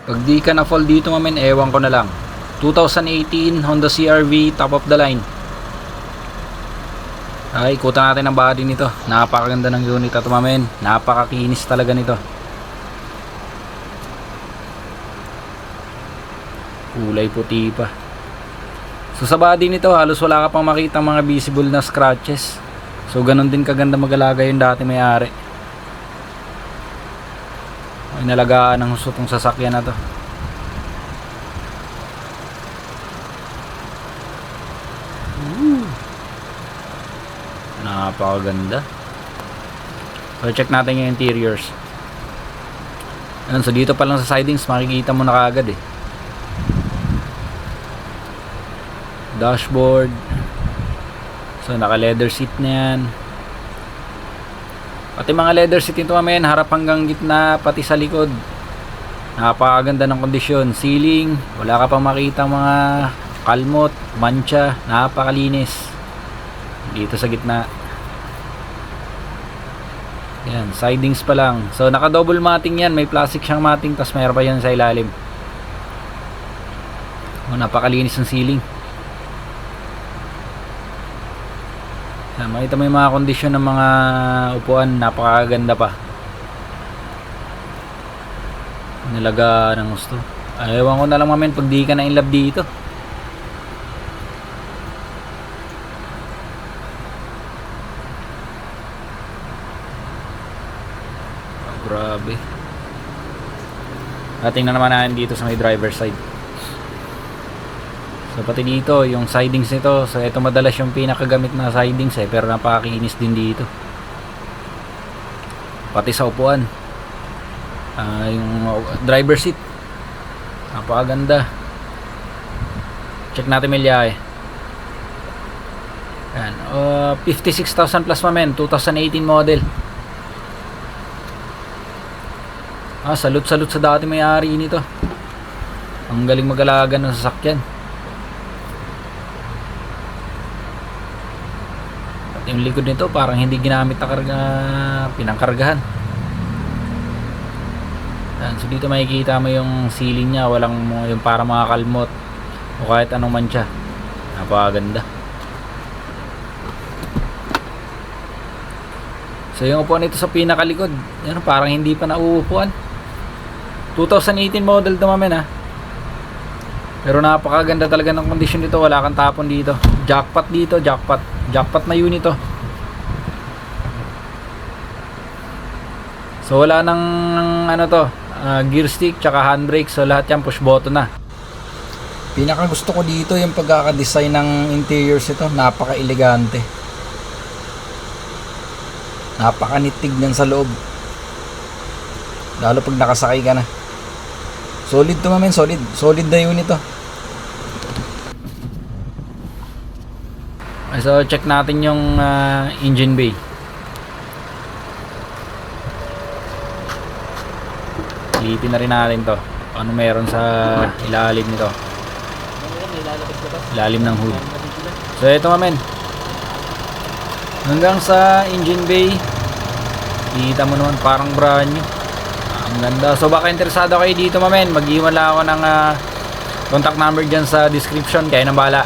Pag di ka na fall dito mamen, ewan ko na lang. 2018 Honda CR-V, top of the line. Ay, ikutan natin ang body nito. Napakaganda ng unit ito mamen. Napakakinis talaga nito. Kulay puti pa. So sa body nito halos wala ka pang makita mga visible na scratches. So ganun din kaganda mag-alaga yung dati may-ari. Ay, nalagaan ng husto tong sasakyan na to. Napakaganda. So check natin yung interiors. Ayan, so dito pa lang sa sidings makikita mo na kaagad eh. Dashboard. So naka leather seat na yan. Pati mga leather seat nito mamen, harap hanggang gitna, pati sa likod. Napakaganda ng kondisyon. Ceiling, wala ka pang makita mga kalmot, mancha. Napakalinis. Dito sa gitna. Yan, sidings pa lang. So naka double matting yan, may plastic siyang matting, tas mayroon pa yan sa ilalim. Napakalinis ng ceiling. Makita mo yung mga kondisyon ng mga upuan, napakaganda pa. Nilaga ng gusto. Ewan ko na lang mamen pag di ka na in love dito. Grabe. Tingnan naman natin dito sa may driver side. So pati dito yung sidings nito, so ito madalas yung pinakagamit na sidings pero napakakinis din dito. Pati sa upuan, yung driver seat napakaganda. Check natin milyahe. Yan, 56,000 plus mamen, 2018 model. Salute sa dati may-ari nito. Ang galing mag-alaga ng sasakyan. Yung likod nito parang hindi ginamit na pinangkargahan. Yan, so dito makikita mo yung ceiling niya, walang yung para mga kalmot o kahit anong mancha. Napakaganda. So yung upuan nito sa pinakalikod, yan, parang hindi pa nauupuan. 2018 model to mamen pero napakaganda talaga ng kondisyon dito. Wala kang tapon dito. Jackpot dito, jackpot na unit to. So wala nang gear stick tsaka handbrake, so lahat yan push button na. Pinaka gusto ko dito yung pagkaka-design ng interiors ito. Napaka-elegante, napaka-nitig niyan sa loob, lalo pag nakasakay ka na. Solid to mamen, solid na unit to. So check natin yung engine bay. Silipin na rin natin to, ano meron sa ilalim nito, ilalim ng hood. So ito mamen, hanggang sa engine bay, kita mo naman parang brand new. Ang ganda. So baka interesado kayo dito mamen, mag-iwan lang ako ng contact number dyan sa description, kaya nang bahala.